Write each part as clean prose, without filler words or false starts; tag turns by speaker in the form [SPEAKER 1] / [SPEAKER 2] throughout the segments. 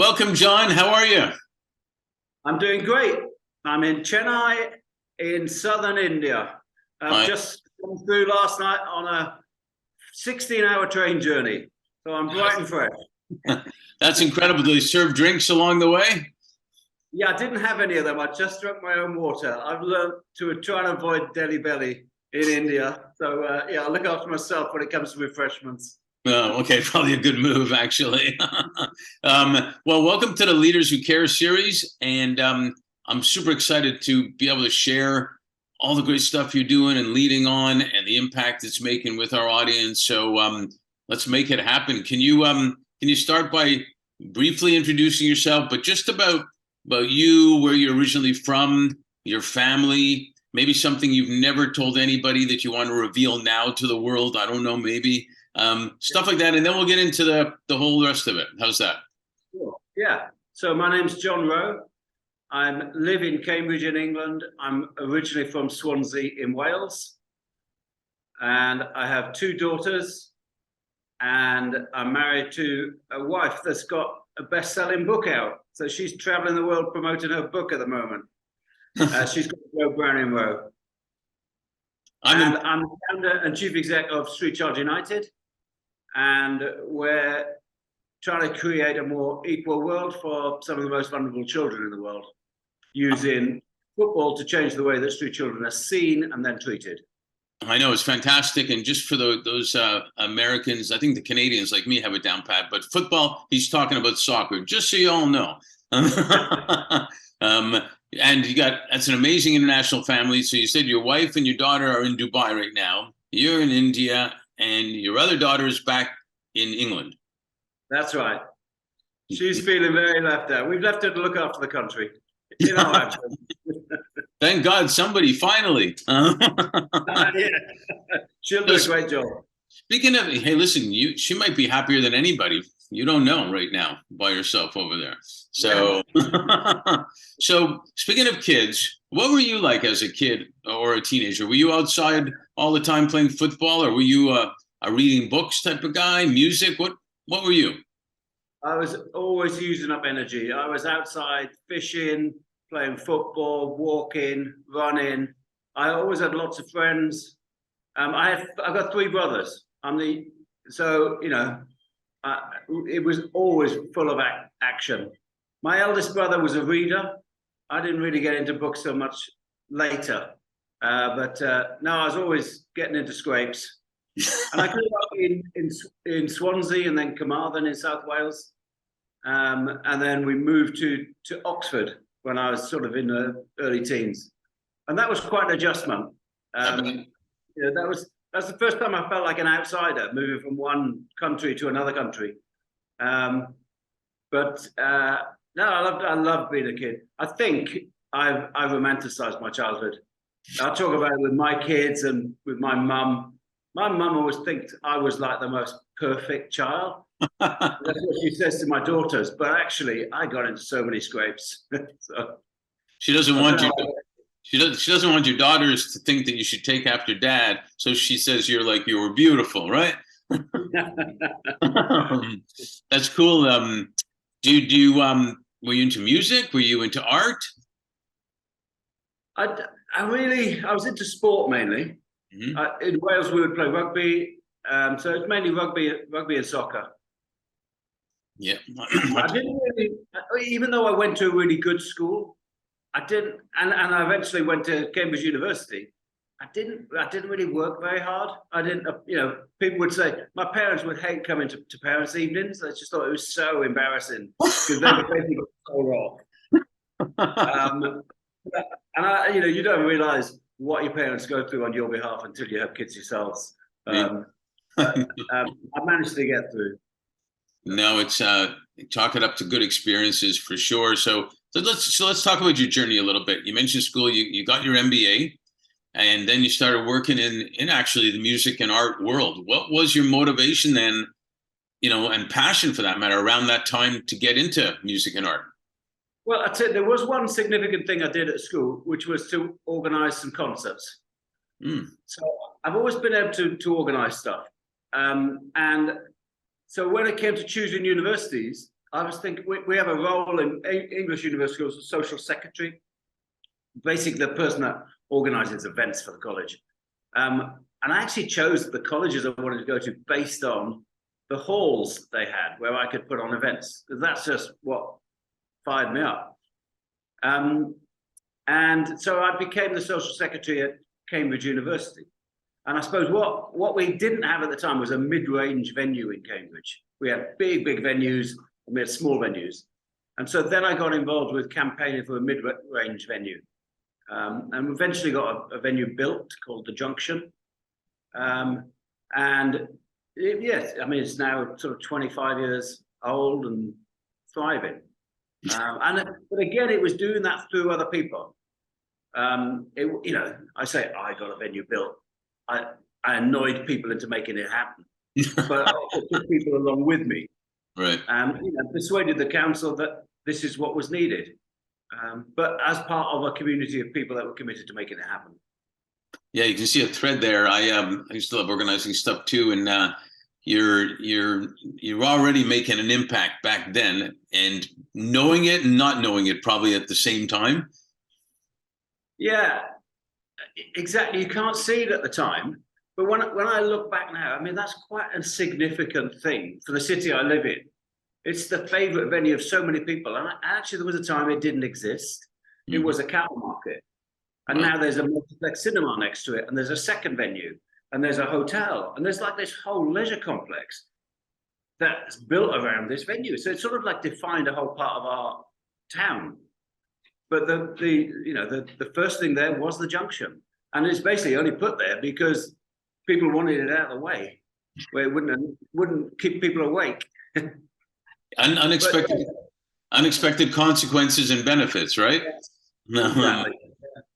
[SPEAKER 1] Welcome, John. How are you?
[SPEAKER 2] I'm doing great. I'm in Chennai in southern India. I've
[SPEAKER 1] I,
[SPEAKER 2] just come through last night on a 16-hour train journey. So I'm bright and fresh.
[SPEAKER 1] that's incredible. Do they serve drinks along the way?
[SPEAKER 2] Yeah, I didn't have any of them. I just drank my own water. I've learned to try and avoid Delhi belly in India. So yeah, I look after myself when it comes to refreshments.
[SPEAKER 1] Oh, okay, probably a good move, actually. Well, welcome to the Leaders Who Care series, and I'm super excited to be able to share all the great stuff you're doing and leading on, and the impact it's making with our audience. So let's make it happen. Can you start by briefly introducing yourself, but just about you, where you're originally from, your family, maybe something you've never told anybody that you want to reveal now to the world. I don't know, maybe. Stuff like that, and then we'll get into the whole rest of it. How's that?
[SPEAKER 2] Sure. Yeah. So my name's John Wroe. I live in Cambridge in England. I'm originally from Swansea in Wales. And I have two daughters. And I'm married to a wife that's got a best-selling book out. So she's traveling the world promoting her book at the moment. She's got Wroe Brown in Wroe. I'm the founder and chief exec of Street Child United. And we're trying to create a more equal world for some of the most vulnerable children in the world, using football to change the way that street children are seen and then treated.
[SPEAKER 1] I know, it's fantastic. And just for those Americans, I think the Canadians like me have it down pat, but football, he's talking about soccer, just so you all know. And that's an amazing international family. So you said your wife and your daughter are in Dubai right now. You're in India, and your other daughter is back in England.
[SPEAKER 2] That's right. She's feeling very left out. We've left her to look after the country. You know,
[SPEAKER 1] Thank God, somebody finally.
[SPEAKER 2] yeah. She'll do a great job.
[SPEAKER 1] Speaking of, hey, listen, she might be happier than anybody. You don't know right now by yourself over there. So, so speaking of kids, what were you like as a kid or a teenager? Were you outside all the time playing football, or were you a reading books type of guy? Music? What were you?
[SPEAKER 2] I was always using up energy. I was outside fishing, playing football, walking, running. I always had lots of friends. I've got three brothers. So you know, it was always full of action. My eldest brother was a reader. I didn't really get into books so much later, but no, I was always getting into scrapes. And I grew up in Swansea and then Carmarthen in South Wales. And then we moved to Oxford when I was sort of in the early teens. And that was quite an adjustment. You know, that's the first time I felt like an outsider moving from one country to another country. But no, I loved being a kid. I think I romanticized my childhood. I talk about it with my kids and with my mum. My mum always thinks I was like the most perfect child. That's what she says to my daughters. But actually, I got into so many scrapes. So,
[SPEAKER 1] she doesn't want you. She doesn't want your daughters to think that you should take after dad. So she says you were beautiful, right? That's cool. Were you into music? Were you into art?
[SPEAKER 2] I was into sport mainly. Mm-hmm. In Wales, we would play rugby. So it's mainly rugby and soccer.
[SPEAKER 1] Yeah.
[SPEAKER 2] I didn't really, even though I went to a really good school, I didn't, and I eventually went to Cambridge University. I didn't really work very hard. I didn't, you know, people would say, my parents would hate coming to parents' evenings. I just thought it was so embarrassing because they were basically so wrong. And you know, you don't realize what your parents go through on your behalf until you have kids yourselves. I managed to get through.
[SPEAKER 1] No, it's chalk it up to good experiences for sure. So let's talk about your journey a little bit. You mentioned school. You got your MBA, and then you started working in actually the music and art world. What was your motivation then, you know, and passion for that matter around that time to get into music and art?
[SPEAKER 2] Well, I'd say there was one significant thing I did at school, which was to organize some concerts. So I've always been able to organize stuff. And so when it came to choosing universities, I was thinking we have a role in English university as a social secretary, basically the person that organizes events for the college. And I actually chose the colleges I wanted to go to based on the halls they had where I could put on events, because that's just what fired me up. And so I became the social secretary at Cambridge University. And I suppose what we didn't have at the time was a mid-range venue in Cambridge. We had big venues, and we had small venues. And so then I got involved with campaigning for a mid-range venue. And eventually got a venue built called The Junction. Yes, I mean, it's now sort of 25 years old and thriving. But again, it was doing that through other people. I say I got a venue built. I annoyed people into making it happen, but I also took people along with me.
[SPEAKER 1] Right.
[SPEAKER 2] Persuaded the council that this is what was needed. But as part of a community of people that were committed to making it happen.
[SPEAKER 1] Yeah, you can see a thread there. I used to love organizing stuff too, and you're already making an impact back then, and knowing it and not knowing it probably at the same time.
[SPEAKER 2] Yeah, exactly. You can't see it at the time, but when I look back now, I mean, that's quite a significant thing for the city I live in. It's the favorite venue of so many people. And actually, there was a time it didn't exist. It was a cattle market. And now there's a multiplex cinema next to it. And there's a second venue. And there's a hotel. And there's like this whole leisure complex that's built around this venue. So it's sort of like defined a whole part of our town. But the first thing there was the junction. And it's basically only put there because people wanted it out of the way, where it wouldn't keep people awake.
[SPEAKER 1] Unexpected consequences and benefits, right?
[SPEAKER 2] Yes, exactly.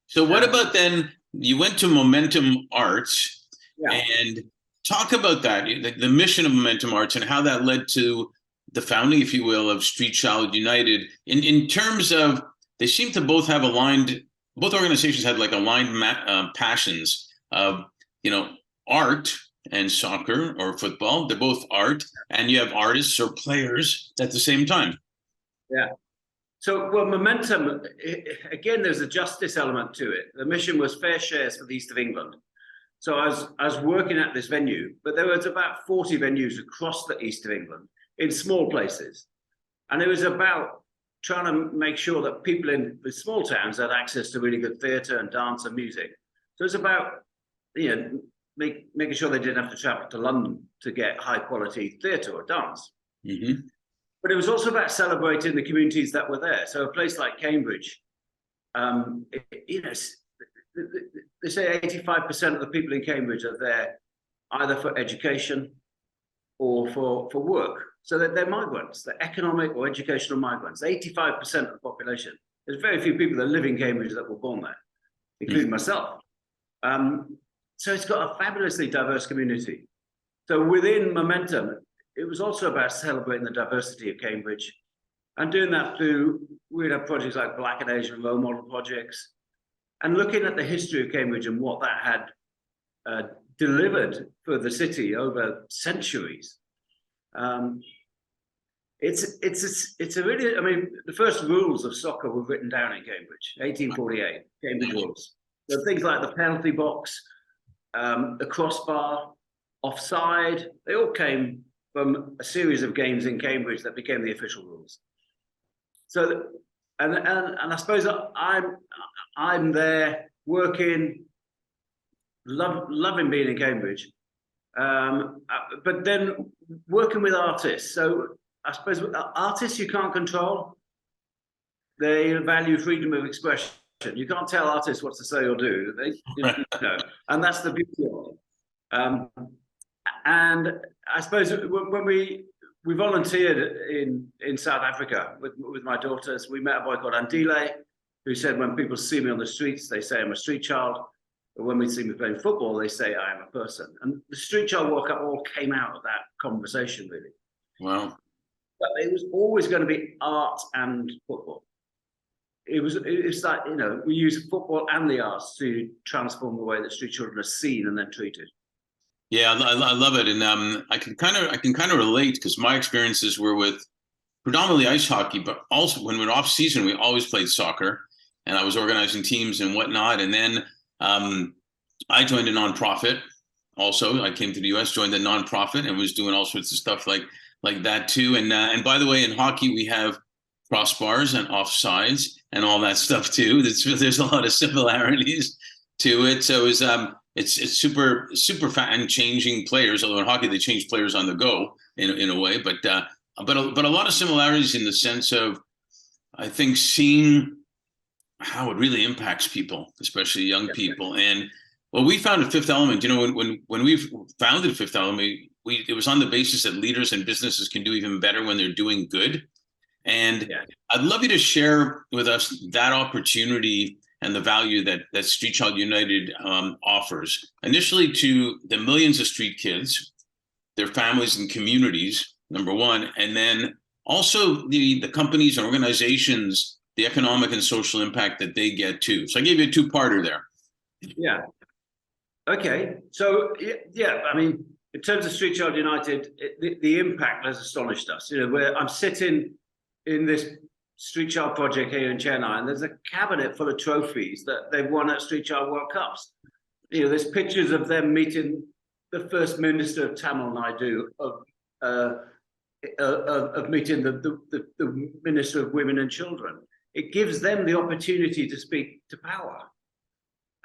[SPEAKER 1] So what about then you went to Momentum Arts, and talk about that, the mission of Momentum Arts and how that led to the founding, if you will, of Street Child United in terms of they seem to both have aligned, both organizations had like aligned passions of, art and soccer or football. They're both art, and you have artists or players at the same time.
[SPEAKER 2] Yeah. So, well, Momentum, again, there's a justice element to it. The mission was fair shares for the East of England. So I was working at this venue, but there was about 40 venues across the East of England in small places. And it was about trying to make sure that people in the small towns had access to really good theatre and dance and music. So it's about, making sure they didn't have to travel to London to get high quality theatre or dance. Mm-hmm. But it was also about celebrating the communities that were there. So a place like Cambridge, they say 85% of the people in Cambridge are there either for education or for work. So that they're migrants, they're economic or educational migrants. 85% of the population. There's very few people that live in Cambridge that were born there, including myself. So it's got a fabulously diverse community. So within Momentum, it was also about celebrating the diversity of Cambridge and doing that through, we'd have projects like Black and Asian role model projects and looking at the history of Cambridge and what that had delivered for the city over centuries. It's a really, I mean, the first rules of soccer were written down in Cambridge, 1848, Cambridge rules. So things like the penalty box, the crossbar, offside, they all came from a series of games in Cambridge that became the official rules. So, and I suppose I'm there working, loving being in Cambridge, but then working with artists. So I suppose artists you can't control. They value freedom of expression. You can't tell artists what to say or do. And that's the beauty of it. And I suppose when we volunteered in South Africa with my daughters, we met a boy called Andile, who said when people see me on the streets, they say I'm a street child. But when we see me playing football, they say I am a person. And the street child walk up all came out of that conversation, really.
[SPEAKER 1] Wow.
[SPEAKER 2] But it was always going to be art and football. It's like, we use football and the arts to transform the way that street children are seen and then treated.
[SPEAKER 1] Yeah, I love it, and I can kind of relate because my experiences were with predominantly ice hockey, but also when we're off season, we always played soccer, and I was organizing teams and whatnot. And then I joined a nonprofit. Also, I came to the U.S., joined a nonprofit, and was doing all sorts of stuff like that too. And by the way, in hockey, we have crossbars and offsides and all that stuff too. There's a lot of similarities to it. So it's super fun and changing players. Although in hockey they change players on the go in a way, but a lot of similarities in the sense of, I think, seeing how it really impacts people, especially young people. And well, we founded Fifth Element. When we founded Fifth Element, it was on the basis that leaders and businesses can do even better when they're doing good. And I'd love you to share with us that opportunity and the value that Street Child United offers, initially to the millions of street kids, their families and communities, number one, and then also the companies and organizations, the economic and social impact that they get too. So I gave you a two-parter there.
[SPEAKER 2] Yeah. Okay. So I mean, in terms of Street Child United, the impact has astonished us. Where I'm sitting in this Street Child project here in Chennai, and there's a cabinet full of trophies that they've won at Street Child World Cups. There's pictures of them meeting the First Minister of Tamil Nadu, of meeting the Minister of Women and Children. It gives them the opportunity to speak to power,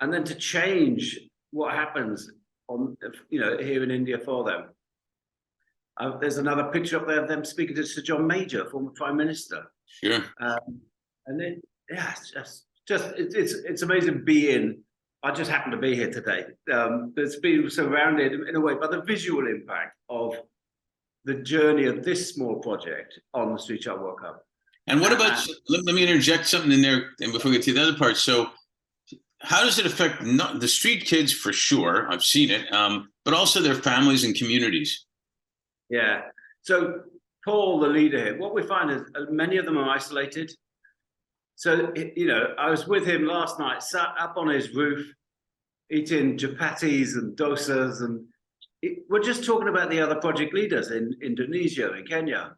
[SPEAKER 2] and then to change what happens here in India for them. There's another picture up there of them speaking to Sir John Major, former Prime Minister.
[SPEAKER 1] Sure.
[SPEAKER 2] And then, it's amazing being. I just happen to be here today. There's been surrounded in a way by the visual impact of the journey of this small project on the Street Child World Cup.
[SPEAKER 1] And what about? Let me interject something in there, and before we get to the other part. So, how does it affect the street kids for sure? I've seen it, but also their families and communities.
[SPEAKER 2] Yeah. So Paul, the leader here, what we find is many of them are isolated. So, I was with him last night, sat up on his roof, eating chapatis and dosas. And we're just talking about the other project leaders in Indonesia, in Kenya,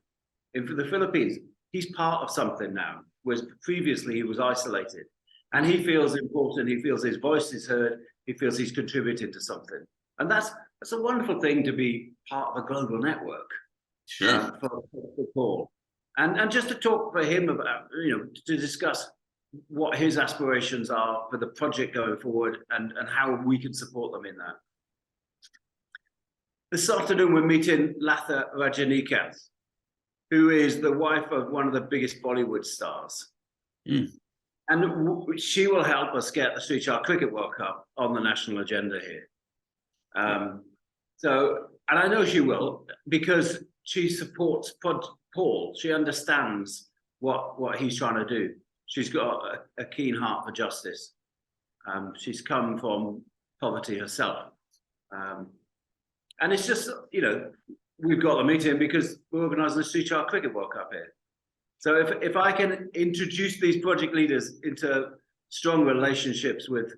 [SPEAKER 2] in the Philippines. He's part of something now, whereas previously he was isolated. And he feels important. He feels his voice is heard. He feels he's contributed to something. And that's a wonderful thing, to be part of a global network.
[SPEAKER 1] Sure.
[SPEAKER 2] For Paul. And just to talk for him about, to discuss what his aspirations are for the project going forward, and how we can support them in that. This afternoon, we're meeting Latha Rajanikanth, who is the wife of one of the biggest Bollywood stars. Mm. And she will help us get the Street Child Cricket World Cup on the national agenda here. And I know she will, because she supports Paul. She understands what he's trying to do. She's got a keen heart for justice. She's come from poverty herself. And it's just, we've got the meeting because we're organising the Street Child Cricket World Cup here. So if I can introduce these project leaders into strong relationships with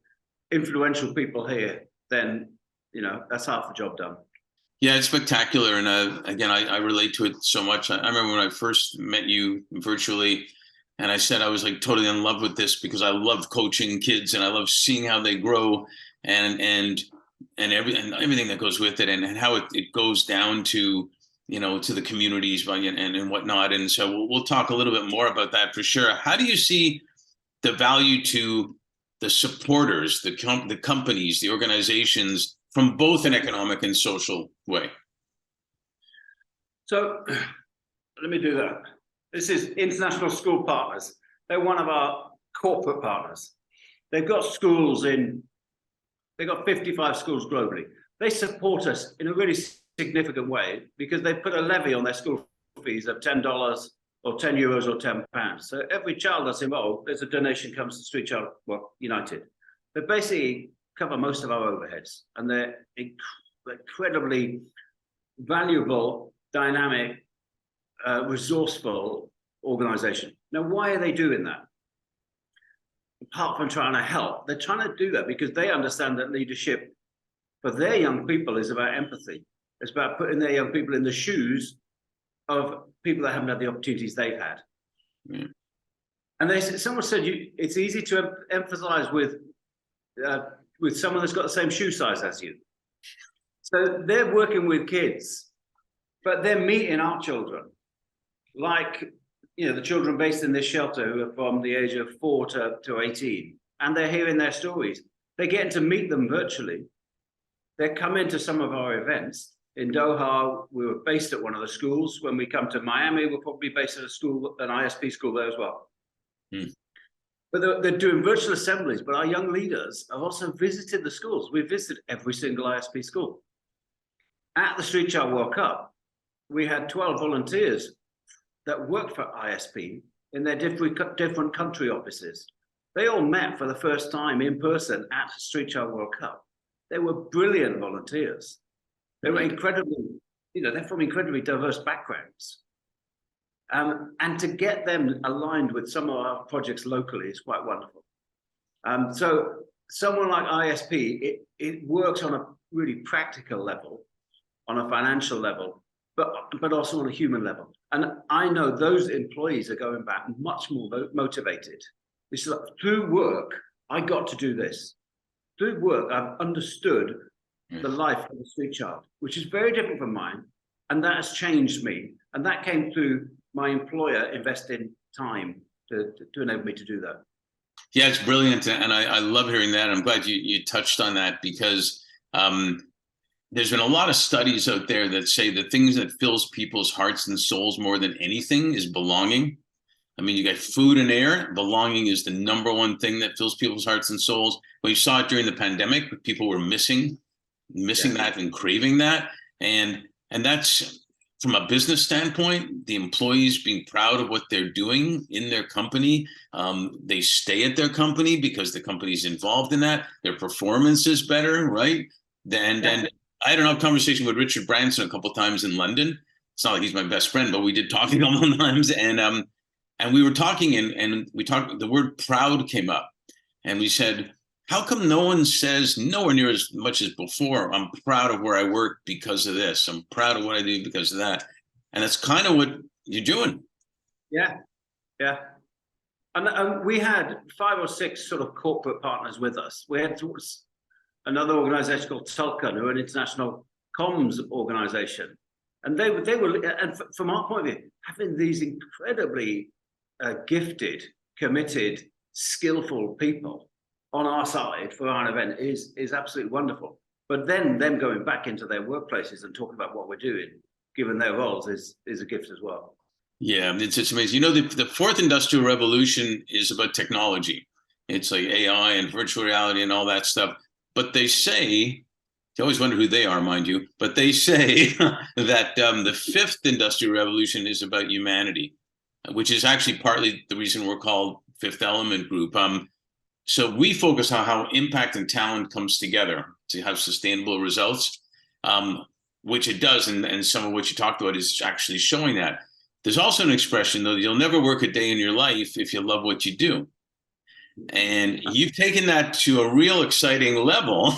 [SPEAKER 2] influential people here, then, that's half the job done.
[SPEAKER 1] Yeah, it's spectacular. And again, I relate to it so much. I remember when I first met you virtually, and I said I was like totally in love with this because I love coaching kids and I love seeing how they grow and everything that goes with it, and how it goes down to, to the communities and whatnot. And so we'll talk a little bit more about that for sure. How do you see the value to the supporters, the companies, the organizations, from both an economic and social way?
[SPEAKER 2] So let me do that. This is International School Partners. They're one of our corporate partners. They've got schools they've got 55 schools globally. They support us in a really significant way because they put a levy on their school fees of $10 or €10 or £10. So every child that's involved, there's a donation comes to Street Child United. They basically cover most of our overheads, and they're incredibly valuable, dynamic, resourceful organization. Now, why are they doing that? Apart from trying to help, they're trying to do that because they understand that leadership for their young people is about empathy. It's about putting their young people in the shoes of people that haven't had the opportunities they've had.
[SPEAKER 1] Yeah.
[SPEAKER 2] And someone said it's easy to emphasize with someone that's got the same shoe size as you. So they're working with kids, but they're meeting our children, like the children based in this shelter who are from the age of 4 to 18, and they're hearing their stories. They're getting to meet them virtually. They come into some of our events. In Doha, we were based at one of the schools. When we come to Miami, we'll probably be based at a school, an ISP school there as well. But they're doing virtual assemblies. But our young leaders have also visited the schools. We've visited every single ISP school. At the Street Child World Cup, we had 12 volunteers that worked for ISP in their different country offices. They all met for the first time in person at the Street Child World Cup. They were brilliant volunteers. They were incredibly, they're from incredibly diverse backgrounds. And to get them aligned with some of our projects locally is quite wonderful. So someone like ISP, it works on a really practical level, on a financial level, but also on a human level. And I know those employees are going back much more motivated. It's like, through work, I got to do this. Through work, I've understood the life of a street child, which is very different from mine. And that has changed me. And that came through my employer investing time to enable me to do that.
[SPEAKER 1] Yeah, it's brilliant. And I love hearing that. I'm glad you touched on that, because there's been a lot of studies out there that say the things that fills people's hearts and souls more than anything is belonging. I mean, you got food and air. Belonging is the number one thing that fills people's hearts and souls. We saw it during the pandemic. People were missing that and craving that. And that's, from a business standpoint, the employees being proud of what they're doing in their company. They stay at their company because the company's involved in that. Their performance is better, right? And I had a conversation with Richard Branson a couple of times in London. It's not like he's my best friend, but we did talk a couple of times. And we were talking, and we talked, the word proud came up. And we said, how come no one says, nowhere near as much as before, I'm proud of where I work because of this. I'm proud of what I do because of that. And that's kind of what you're doing.
[SPEAKER 2] Yeah. And we had 5 or 6 sort of corporate partners with us. We had another organization called Tulkan, who are an international comms organization. And they were, and from our point of view, having these incredibly gifted, committed, skillful people on our side for our event is absolutely wonderful. But then them going back into their workplaces and talking about what we're doing, given their roles, is a gift as well.
[SPEAKER 1] Yeah, it's amazing. The fourth industrial revolution is about technology. It's like AI and virtual reality and all that stuff. But they say, you always wonder who they are, mind you, but they say that the fifth industrial revolution is about humanity, which is actually partly the reason we're called Fifth Element Group. So we focus on how impact and talent comes together to have sustainable results, which it does. And some of what you talked about is actually showing that. There's also an expression, though, you'll never work a day in your life if you love what you do. And you've taken that to a real exciting level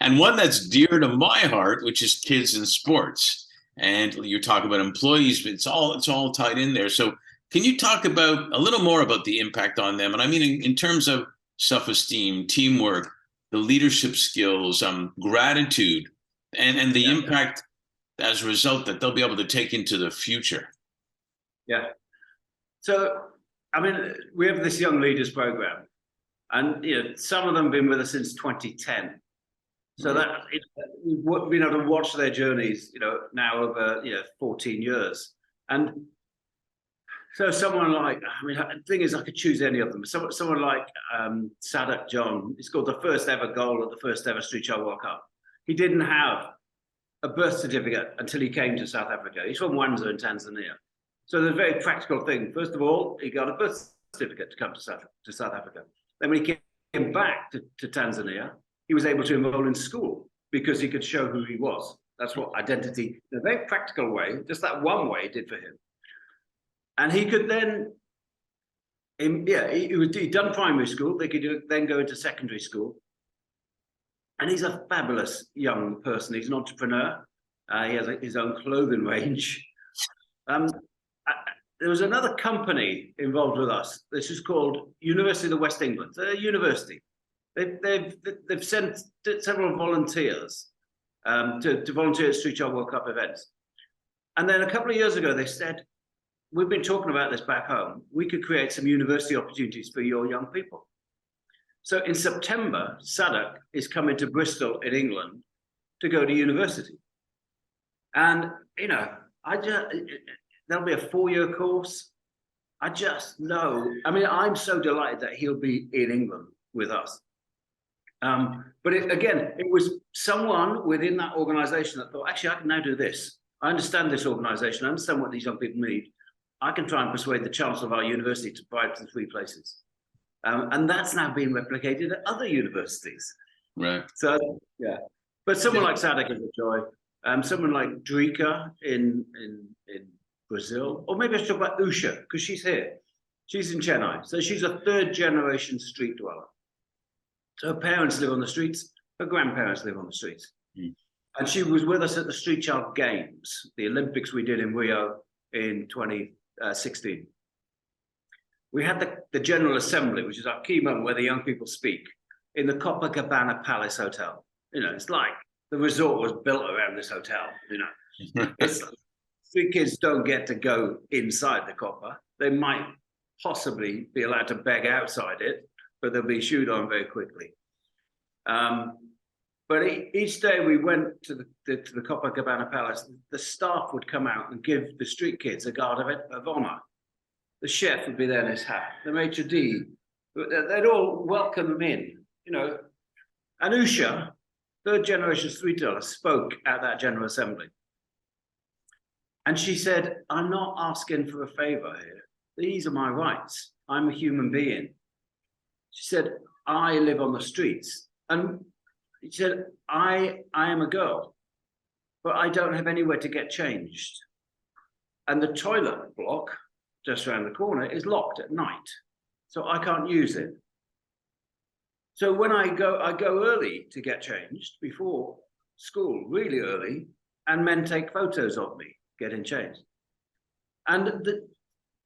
[SPEAKER 1] and one that's dear to my heart, which is kids and sports. And you're talking about employees, but it's all tied in there. So can you talk about a little more about the impact on them? And I mean, in terms of self-esteem, teamwork, the leadership skills, gratitude, and the impact as a result that they'll be able to take into the future.
[SPEAKER 2] Yeah. So, I mean, we have this young leaders program, and some of them have been with us since 2010. So that we've been able to watch their journeys, now over 14 years. And so someone like, the thing is, I could choose any of them. Someone like Sadat John, he scored the first ever goal at the first ever Street Child World Cup. He didn't have a birth certificate until he came to South Africa. He's from Mwanza in Tanzania. So there's a very practical thing. First of all, he got a birth certificate to come to South Africa. Then when he came back to Tanzania, he was able to enroll in school because he could show who he was. That's what identity, in a very practical way, just that one way, did for him. And he could then, he'd done primary school. They could then go into secondary school. And he's a fabulous young person. He's an entrepreneur. He has his own clothing range. Um, there was another company involved with us. This is called University of the West England. They're a university. They've sent several volunteers to volunteer at Street Child World Cup events. And then a couple of years ago, they said, we've been talking about this back home. We could create some university opportunities for your young people. So in September, Sadek is coming to Bristol in England to go to university. And, you know, there'll be a 4-year course. I just know, I mean, I'm so delighted that he'll be in England with us. But it was someone within that organization that thought, actually, I can now do this. I understand this organization. I understand what these young people need. I can try and persuade the chancellor of our university to provide the 3 places. And that's now being replicated at other universities.
[SPEAKER 1] Right.
[SPEAKER 2] So, yeah. But someone like Sadek is a joy. Someone like Drika in Brazil. Or maybe I should talk about Usha, because she's here. She's in Chennai. So she's a 3rd-generation street dweller. So her parents live on the streets. Her grandparents live on the streets. Mm. And she was with us at the Street Child Games, the Olympics we did in Rio in 2016. We had the General Assembly, which is our key moment where the young people speak, in the Copacabana Palace Hotel. You know, it's like the resort was built around this hotel, you know. It's, street kids don't get to go inside the Copa. They might possibly be allowed to beg outside it, but they'll be shooed on very quickly. But each day we went to the Copacabana Palace, the staff would come out and give the street kids a guard of honor. The chef would be there in his hat, the maitre d', they'd all welcome them in, you know. And Usha, 3rd-generation street dweller, spoke at that General Assembly. And she said, I'm not asking for a favor here. These are my rights. I'm a human being. She said, I live on the streets. And she said, I am a girl, but I don't have anywhere to get changed. And the toilet block just around the corner is locked at night, so I can't use it. So when I go early to get changed before school, really early, and men take photos of me getting changed. And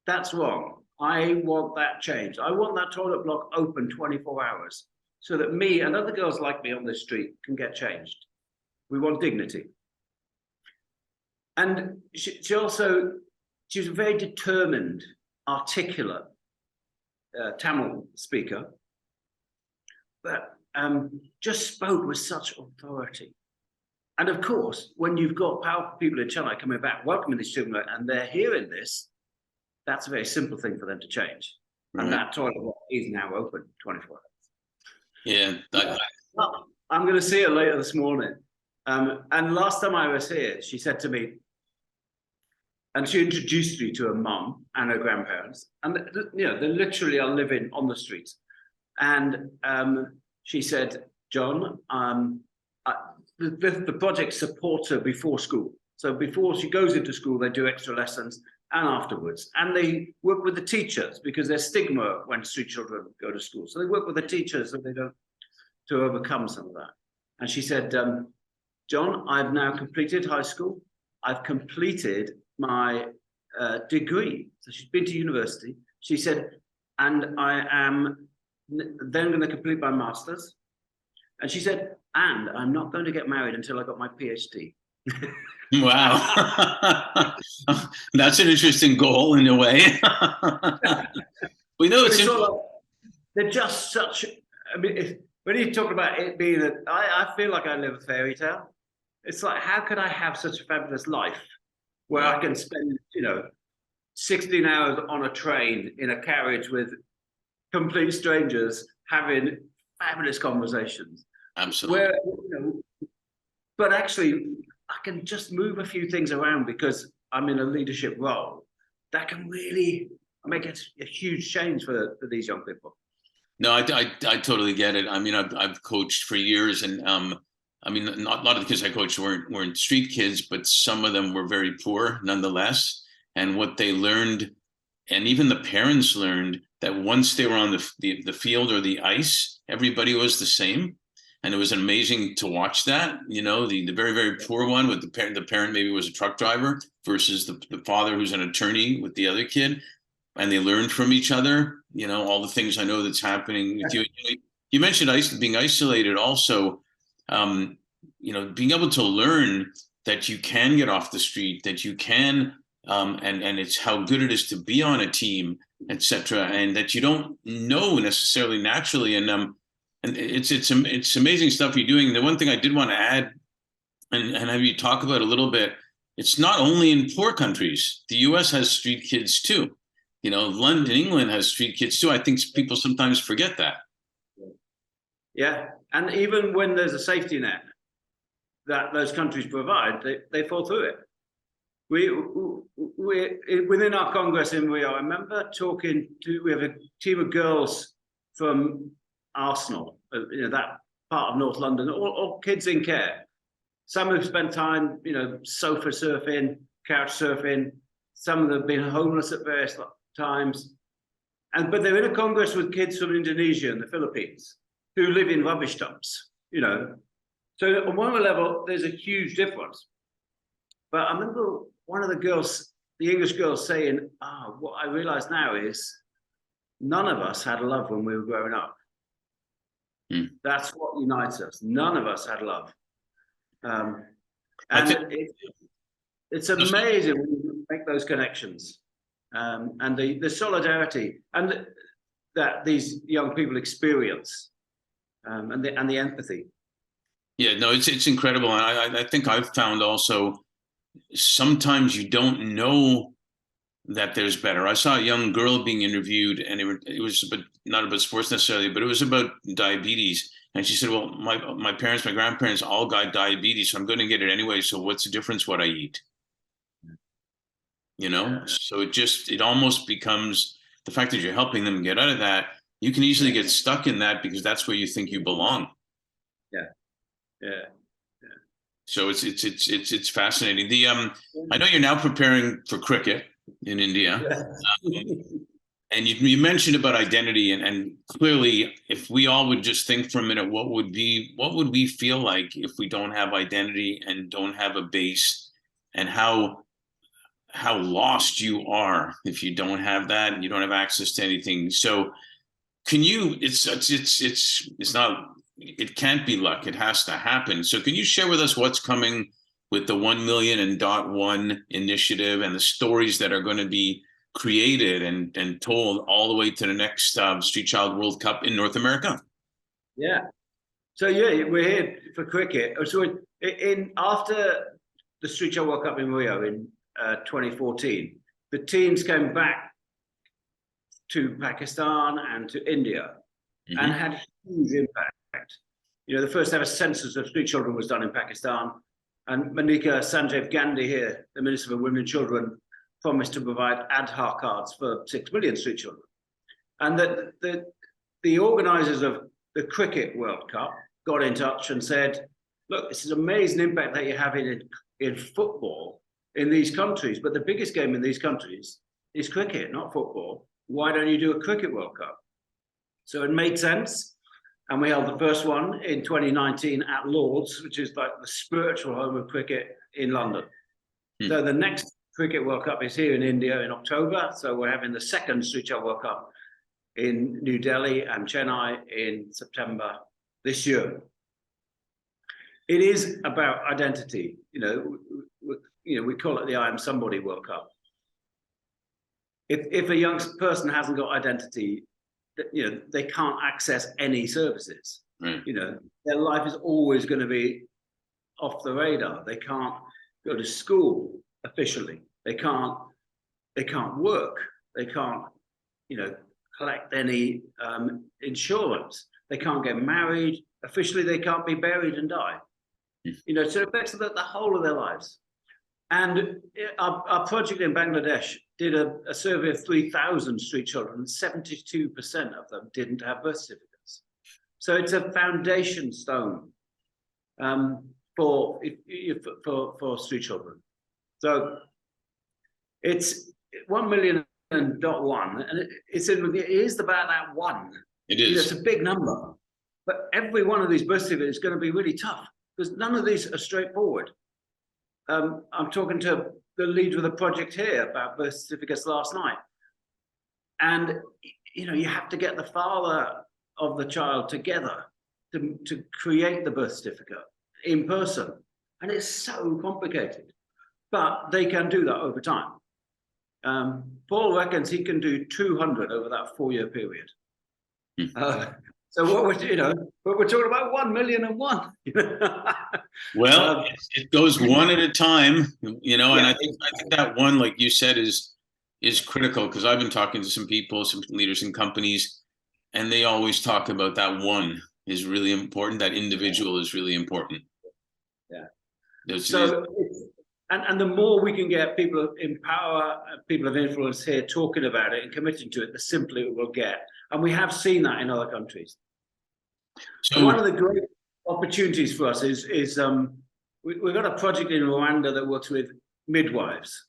[SPEAKER 2] that's wrong. I want that changed. I want that toilet block open 24 hours so that me and other girls like me on the street can get changed. We want dignity. And she was a very determined, articulate Tamil speaker that just spoke with such authority. And of course, when you've got powerful people in Chennai coming back, welcoming these children, and they're hearing this, that's a very simple thing for them to change. Right. And that toilet is now open 24 hours.
[SPEAKER 1] Yeah.
[SPEAKER 2] I'm going to see her later this morning. And last time I was here, she said to me, and she introduced me to her mum and her grandparents. And you know, they literally are living on the streets. And she said, John, the project supports her before school. So before she goes into school, they do extra lessons and afterwards. And they work with the teachers because there's stigma when street children go to school. So they work with the teachers so they don't, to overcome some of that. And she said, John, I've now completed high school. I've completed my degree. So she's been to university. She said, and I am then going to complete my master's. And she said, and I'm not going to get married until I got my PhD.
[SPEAKER 1] Wow. That's an interesting goal in a way. We know it's
[SPEAKER 2] they're just such, I mean, when you talk about it being I feel like I live a fairy tale. It's like, how could I have such a fabulous life where I can spend, 16 hours on a train in a carriage with complete strangers having fabulous conversations.
[SPEAKER 1] Absolutely.
[SPEAKER 2] Where, but actually, I can just move a few things around because I'm in a leadership role that can really make a huge change for these young people.
[SPEAKER 1] No, I totally get it. I mean, I've coached for years, and I mean, a lot of the kids I coached weren't street kids, but some of them were very poor nonetheless. And what they learned, and even the parents learned, that once they were on the field or the ice, everybody was the same. and it was amazing to watch that. The very, very poor one with the parent maybe was a truck driver versus the father who's an attorney with the other kid, and they learned from each other. All the things I know that's happening with you. You mentioned being isolated also. Being able to learn that you can get off the street, that you can, and it's how good it is to be on a team, etc., and that you don't know necessarily naturally. And it's amazing stuff you're doing. The one thing I did want to add and have you talk about a little bit, it's not only in poor countries. The US has street kids too. London, England has street kids too. I think people sometimes forget that.
[SPEAKER 2] Yeah, and even when there's a safety net that those countries provide, they fall through it. We within our Congress in Rio, I remember we have a team of girls from Arsenal, that part of North London, all kids in care. Some have spent time, sofa surfing, couch surfing. Some of them have been homeless at various times. But they're in a Congress with kids from Indonesia and the Philippines who live in rubbish dumps, So on one level, there's a huge difference. But I remember one of the English girls saying, what I realize now is none of us had love when we were growing up. That's what unites us. None of us had love. It's amazing when you make those connections, and the solidarity and that these young people experience, and the empathy.
[SPEAKER 1] Yeah, no, it's incredible. And I think I've found also sometimes you don't know that there's better. I saw a young girl being interviewed, and it was not about sports necessarily, but it was about diabetes. And she said, well, my parents, my grandparents all got diabetes, so I'm going to get it anyway. So what's the difference what I eat? So it almost becomes the fact that you're helping them get out of that. You can easily get stuck in that because that's where you think you belong. Yeah. So it's fascinating. I know you're now preparing for cricket in India. And you mentioned about identity, and clearly, if we all would just think for a minute, what would we feel like if we don't have identity and don't have a base, and how lost you are if you don't have that and you don't have access to anything. So, can you? It's not. It can't be luck. It has to happen. So, can you share with us what's coming with the 1 million and .1 initiative and the stories that are going to be created and told all the way to the next Street Child World Cup in North America?
[SPEAKER 2] Yeah. So we're here for cricket. So after the Street Child World Cup in Rio in 2014, the teams came back to Pakistan and to India and had huge impact. The first ever census of street children was done in Pakistan, and Manika Sanjeev Gandhi here, the Minister for Women and Children, promised to provide Aadhaar cards for 6 million street children. And the organizers of the Cricket World Cup got in touch and said, look, this is amazing impact that you're having in football in these countries, but the biggest game in these countries is cricket, not football. Why don't you do a Cricket World Cup? So it made sense. And we held the first one in 2019 at Lord's, which is like the spiritual home of cricket in London. So the next Cricket World Cup is here in India in October. So we're having the second Street Child World Cup in New Delhi and Chennai in September this year. It is about identity. We call it the I Am Somebody World Cup. If a young person hasn't got identity, they can't access any services.
[SPEAKER 1] Right.
[SPEAKER 2] Their life is always going to be off the radar. They can't go to school officially. They can't work. They can't, collect any insurance. They can't get married. Officially, they can't be buried and die. So it affects the whole of their lives. And our project in Bangladesh did a survey of 3,000 street children, and 72% of them didn't have birth certificates. So it's a foundation stone for street children. So it's 1 million and .1, and it is about that one.
[SPEAKER 1] It is.
[SPEAKER 2] It's a big number. But every one of these birth certificates is going to be really tough because none of these are straightforward. I'm talking to the leader of the project here about birth certificates last night. And, you know, you have to get the father of the child together to create the birth certificate in person. And it's so complicated, but they can do that over time. Paul reckons he can do 200 over that 4-year period. So what would you know? But we're talking about 1,000,001.
[SPEAKER 1] Well, it goes one at a time, you know, and I think that one, like you said, is critical, because I've been talking to some people, some leaders in companies, and they always talk about that one is really important. That individual is really important.
[SPEAKER 2] Yeah. So, and the more we can get people in power, people of influence here talking about it and committing to it, the simpler it will get. And we have seen that in other countries. So one of the great opportunities for us is we've got a project in Rwanda that works with midwives.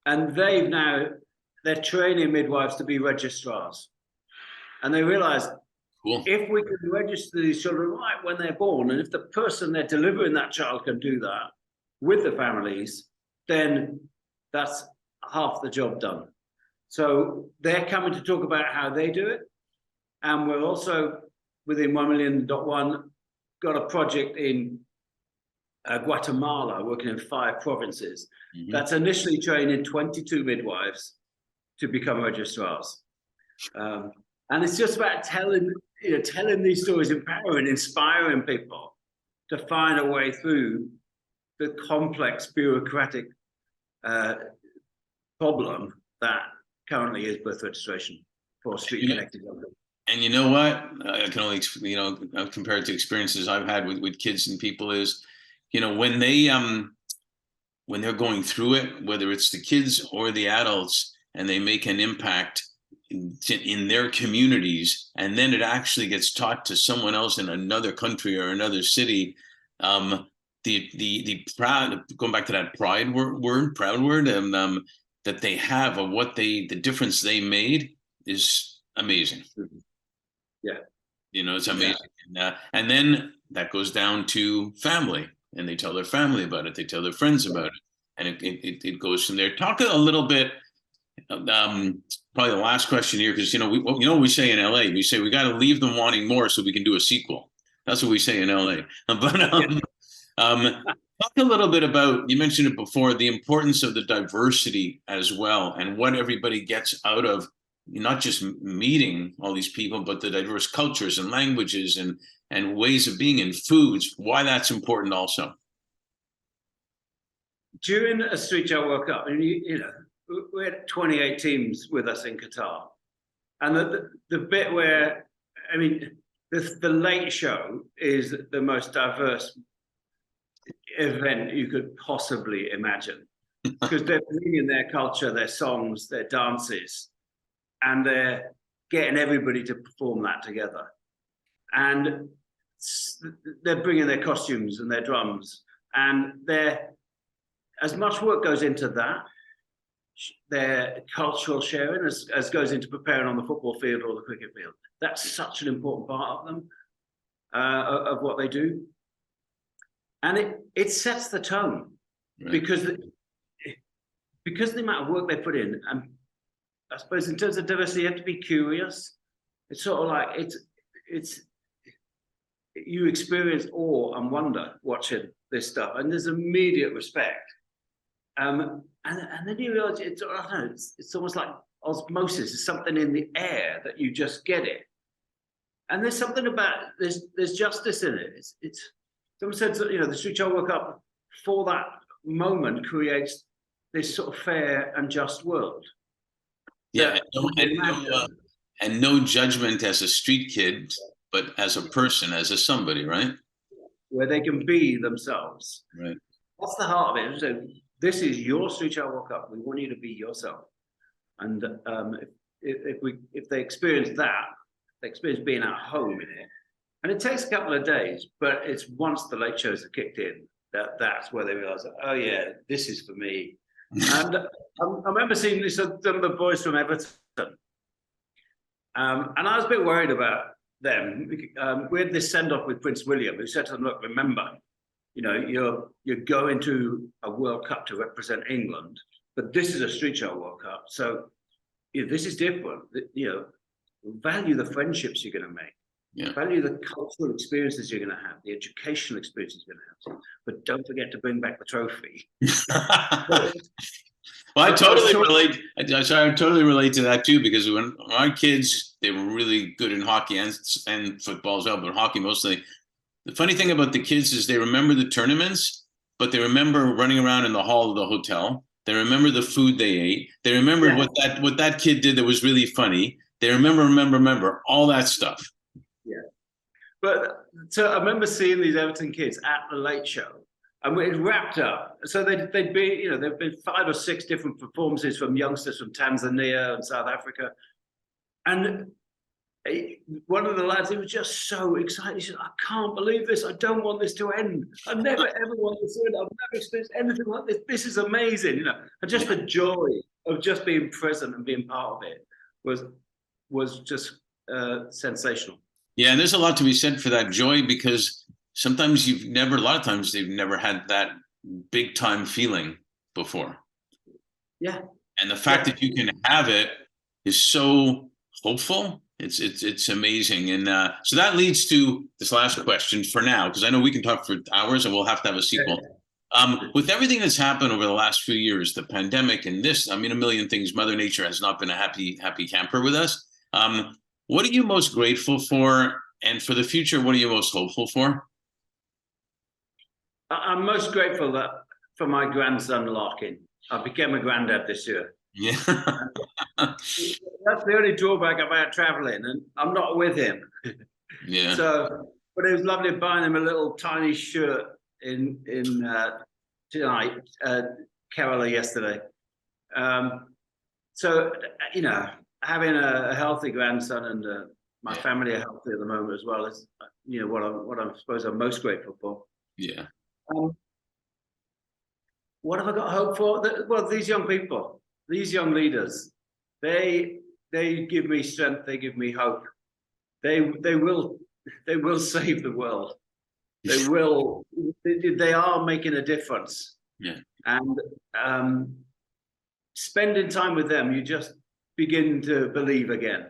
[SPEAKER 2] And they're training midwives to be registrars. And they realize, if we can register these children right when they're born, and if the person they're delivering that child can do that with the families, then that's half the job done. So they're coming to talk about how they do it. And we're also, within 1,000,001, got a project in Guatemala, working in 5 provinces, that's initially training 22 midwives to become registrars. And it's just about telling these stories, empowering, inspiring people to find a way through the complex bureaucratic problem that currently is birth registration for street connected young people.
[SPEAKER 1] And you know what? I can only, you know, compare it to experiences I've had with kids and people is, you know, when they're going through it, whether it's the kids or the adults, and they make an impact in their communities, and then it actually gets taught to someone else in another country or another city. The proud, going back to that proud word, that they have of what the difference they made is amazing.
[SPEAKER 2] Yeah,
[SPEAKER 1] you know, it's amazing. Yeah. And then that goes down to family, and they tell their family about it. They tell their friends about it, and it goes from there. Talk a little bit. Probably the last question here, because you know what we say in LA. We say we got to leave them wanting more so we can do a sequel. That's what we say in LA. But talk a little bit about, you mentioned it before, the importance of the diversity as well, and what everybody gets out of not just meeting all these people, but the diverse cultures and languages and ways of being and foods. Why that's important also.
[SPEAKER 2] During a Street Child World Cup, and you know, we had 28 teams with us in Qatar, and the bit where, I mean, the late show is the most diverse event you could possibly imagine, because they're bringing their culture, their songs, their dances, and they're getting everybody to perform that together. And they're bringing their costumes and their drums, and as much work goes into that, their cultural sharing as goes into preparing on the football field or the cricket field. That's such an important part of them, of what they do. And it sets the tone, right? because of the amount of work they put in. And I suppose in terms of diversity, you have to be curious. It's sort of like you experience awe and wonder watching this stuff, and there's immediate respect. And then you realize it's almost like osmosis. It's something in the air that you just get it. And there's something about there's justice in it. It's someone said, you know, the Street Child World Cup for that moment creates this sort of fair and just world.
[SPEAKER 1] Yeah, and no judgment as a street kid, but as a person, as a somebody, right?
[SPEAKER 2] Where they can be themselves.
[SPEAKER 1] Right.
[SPEAKER 2] That's the heart of it. So this is your Street Child World Cup. We want you to be yourself. And if they experience that, they experience being at home in it. And it takes a couple of days, but it's once the late shows are kicked in that's where they realize, oh yeah, this is for me. And I remember seeing some of the boys from Everton. And I was a bit worried about them. We had this send off with Prince William, who said to them, "Look, remember, you're going to a World Cup to represent England, but this is a street show World Cup. So this is different. Value the friendships you're going to make.
[SPEAKER 1] Yeah.
[SPEAKER 2] Value the cultural experiences you're going to have, the educational experiences you're going to have. But don't forget to bring back the trophy."
[SPEAKER 1] Well, I totally relate. I totally relate to that too, because when our kids, they were really good in hockey and football as well, but hockey mostly. The funny thing about the kids is they remember the tournaments, but they remember running around in the hall of the hotel. They remember the food they ate. They remember what that kid did that was really funny. They remember all that stuff.
[SPEAKER 2] Yeah. But so I remember seeing these Everton kids at the Late Show, and it wrapped up. So there'd been 5 or 6 different performances from youngsters from Tanzania and South Africa. And one of the lads, he was just so excited. He said, "I can't believe this. I don't want this to end. I never ever want this to end. I've never experienced anything like this. This is amazing." And just the joy of just being present and being part of it was just sensational.
[SPEAKER 1] Yeah, and there's a lot to be said for that joy, because sometimes a lot of times they've never had that big time feeling before.
[SPEAKER 2] Yeah.
[SPEAKER 1] And the fact that you can have it is so hopeful. It's amazing. And so that leads to this last question for now, because I know we can talk for hours and we'll have to have a sequel. With everything that's happened over the last few years, the pandemic and this, a million things, Mother Nature has not been a happy camper with us. What are you most grateful for? And for the future, what are you most hopeful for?
[SPEAKER 2] I'm most grateful for my grandson, Larkin. I became a granddad this year.
[SPEAKER 1] Yeah.
[SPEAKER 2] That's the only drawback about traveling, and I'm not with him.
[SPEAKER 1] Yeah.
[SPEAKER 2] So, but it was lovely buying him a little tiny shirt in tonight, Kerala yesterday. So, having a healthy grandson and my family are healthy at the moment as well is, what I suppose I'm most grateful for.
[SPEAKER 1] Yeah.
[SPEAKER 2] What have I got hope for? Well, these young people, these young leaders, they give me strength. They give me hope. They will save the world. They will. They are making a difference.
[SPEAKER 1] Yeah.
[SPEAKER 2] And spending time with them, you just begin to believe again.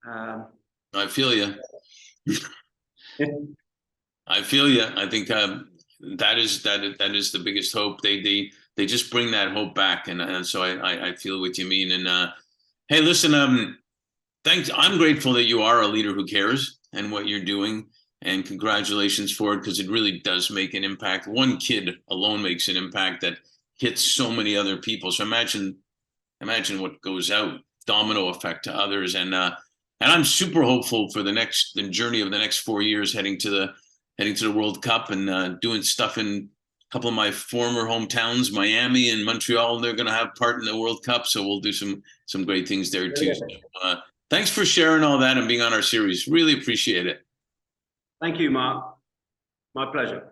[SPEAKER 1] I feel you. I feel you. I think that is the biggest hope. They just bring that hope back, and so I feel what you mean. And hey, listen, thanks. I'm grateful that you are a leader who cares and what you're doing, and congratulations for it, because it really does make an impact. One kid alone makes an impact that hits so many other people. So imagine what goes out, domino effect to others, and I'm super hopeful for the journey of the next 4 years, heading to the World Cup and doing stuff in a couple of my former hometowns, Miami and Montreal. They're going to have part in the World Cup, so we'll do some great things there too. So, thanks for sharing all that and being on our series. Really appreciate it.
[SPEAKER 2] Thank you, Mark. My pleasure.